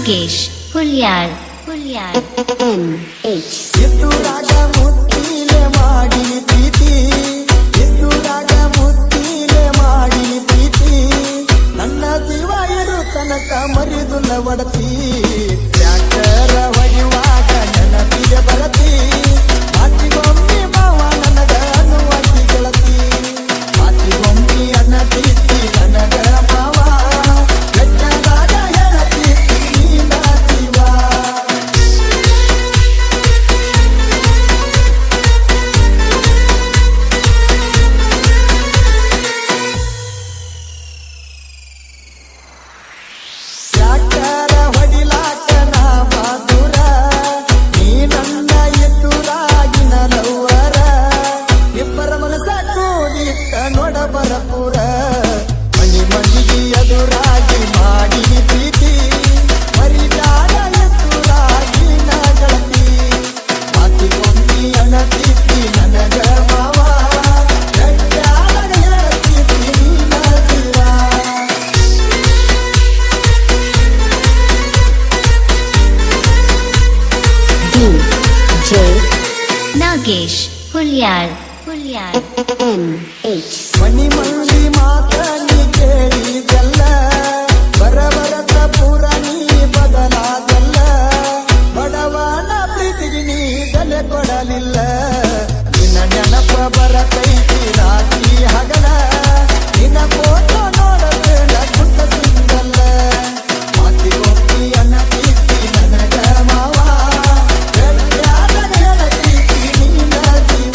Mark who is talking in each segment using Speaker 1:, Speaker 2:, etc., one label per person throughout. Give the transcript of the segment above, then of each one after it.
Speaker 1: Nagesh ಹುಲ್ಯಾಳ್ NH
Speaker 2: ಎತ್ತುರಾಗ ಮುತ್ತಿಲೆ ಮಾಡಿ ಪ್ರೀತಿ ಎತ್ತುರಾಗ ಮುತ್ತಿಲೆ ಮಾಡಿ ಪ್ರೀತಿ ನನ್ನ ಜೀವ ಇರು ತನಕ ಮರಿದುಲ್ಲ ಒಡತಿ ಟ್ರ್ಯಾಕ್ಟರ ಹೊಡೆಯುವಾಗ ನೆನಪಿಗೆ ಬರತಿ ಮಾತಿಗೊಮ್ಮೆ ಮಾವ ನನಗ ಅನ್ನುವಾಗಿ ಗೆಳತಿ ಮಾತಿಗೊಮ್ಮೆ ಅನ್ನ ಪ್ರೀತಿ ನನಗ ಮಾವ ಬೆಟ್ಟದಾಗ ಹೇಳತೀರ್ತಿ ನೀನ ಜೀವ ಟ್ರ್ಯಾಕ್ಟರ ಹೊಡಿಲಾಕ ನಾ ಬಹಾದುರ ನೀ ನನ್ನ ಎತ್ತುರಾಗಿನ ಲವ್ವರ ಇಬ್ಬರ ಮನಸ ಕೂಡಿಟ್ಟ ನೋಡ ಬರಪುರ ಮನಿ ಮಂದಿಗೆ ಎದುರಾಗಿ ಮಾಡಿ ಪ್ರೀತಿ ಮರಿದಾರ ಎತ್ತುರಾಗಿನ ಗೆಳತಿ ಮಾತಿಗೊಮ್ಮೆ ಅಣತೀತಿ ನನಗ ಮಾವ ಗಟ್ಟಾದ ಹೇಳ್ತೀತಿ ನೀನ ಜೀವ
Speaker 1: DJ ನಾಗೇಶ್ ಹುಲ್ಯಾಳ್ NH
Speaker 2: ಮನಿ ಮಂದಿ ಮಾತ ನೀ ಕೇಳಿದಲ್ಲ ಬರಬರತ ಪೂರ ನೀ ಬದಲಾದಲ್ಲ ಬಡವನ ಪ್ರೀತಿಗೆ ನೀ ತಲೆ ಕೊಡಲಿಲ್ಲ ನಿನ್ನ ನೆನಪ ಬರತೈತಿ ರಾತ್ರಿ ಹಗಲ ನಿನ್ನ ಫೋಟೋ ನೋಡಬೇಡ ಕುಂತ ಸಿಂಗಲ್ಲ ಮಾತಿಗೊಮ್ಮೆ ಅನ್ನ ಪ್ರೀತಿ ನನಗ ಮಾವ ಗಟ್ಟಾದ ಹೇಳತೀತಿ ನೀನ ಜೀವ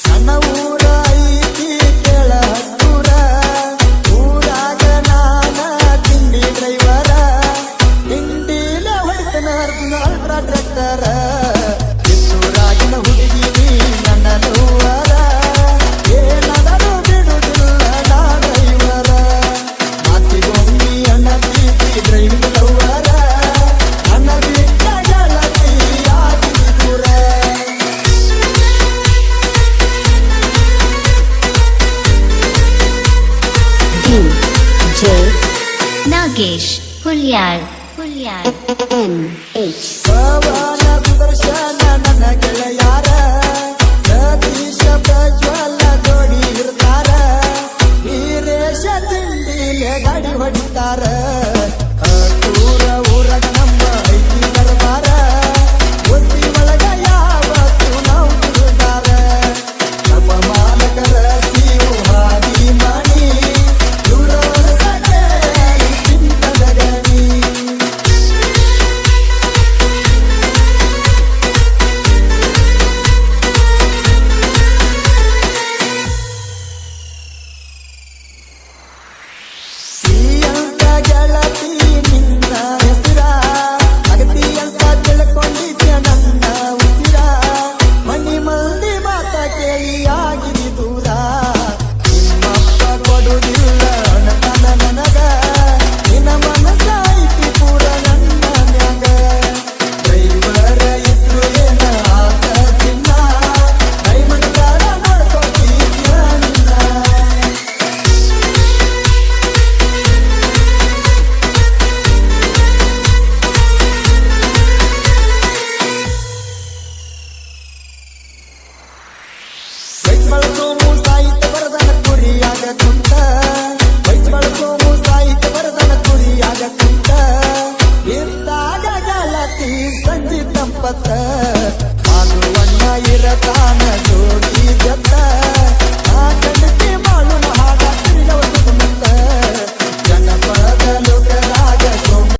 Speaker 2: ನನ್ನ ಊರ ಐತಿ ಕೇಳ ಹತ್ತೂರ ಊರಾಗ ನಾನ ತಿಂಡಿ ಡ್ರೈವರ ತಿಂಡಿಲ ಹೊಡಿತನ ಅಲ್ಟ್ರಾ ಟ್ರ್ಯಾಕ್ಟರ ಕಿತ್ತೂರಾಗಿನ ಹುಡುಗಿ ನೀ ನನ್ನ ಲವ್ವರ ಏನದನು ಬಿಡುದಿಲ್ಲ ನಾ ಡ್ರೈವರ ಮಾತಿಗೊಮ್ಮೆ ಅಣ್ಣ ಪ್ರೀತಿ ಡ್ರೈವಿಂಗ್ ಲವ್ವರ ನನ್ನ ಬಿಟ್ಟ ಗೆಳತಿ ಆಗಿ ದೂರ
Speaker 1: DJ ನಾಗೇಶ್ ಹುಲ್ಯಾಳ್ NH
Speaker 2: ಪವನ ಸುದರ್ಶನ ನನ್ನ ಗೆಳೆಯಾರ ಸತೀಶ ಪ್ರಜ್ವಲ ಜೋಡಿ ಇರ್ತಾರ ವೀರೇಶ ತಿಂಡಿಲೆ ಗಾಡಿ ಹೊಡಿತಾರ ಹತ್ತೂರ ಊರಗ ನಮ್ಮ ಐತಿ ದರ್ಬಾರ ಬುದ್ಧಿ ಒಳಗ ಯಾವತ್ತು ನಾವು ತಿರುಗಾರ ನಮ್ಮ ಮಾಲಕರ ಸಿವು ಹಾದಿ ಮಾಡಿ ಇವರ ಸಗೇಲಿ ಚಿಂತದ ಗಣಿ ಅಂತ ಗೆಳತಿ ನಿನ್ನ ಹೆಸರ ಅಗತಿ ಅಂತ ತಿಳ್ಕೊಂಡಿದ್ಯ ನನ್ನ ಉಸಿರ ಮನಿ ಮಂದಿ ಮಾತ ಕೇಳಿ ಆಗಿರಿ ದೂರ ನಿಮ್ಮಪ್ಪ ಕೊಡುವುದಿಲ್ಲ ಅಣತನ ನನಗ ನಿನ್ನ ಮನಸ ಐತಿ ಪೂರ ನನ್ನ ಮ್ಯಾಗ ಡ್ರೈವರ ಇದ್ರು ಏನ ಆತ ಚಿನ್ನ ಡೈಮಂಡ್ ತರ ನೋಡ್ಕೊತೀಯ ನಿನ್ನ ವೈಟ್ ಬಳಸೋಮು ಸಾಹಿತ್ಯ ಬರದನ ಕುರಿಯಾಗ ಕುಂತ ವೈಟ್ ಬಳಸೋಮು ಸಾಹಿತ್ಯ ಬರದನ ಕುರಿಯಾಗ ಕುಂತ ಇರ್ದಾಗ ಗೆಳತಿ ಸಂಜಿ ತಂಪತ್ತ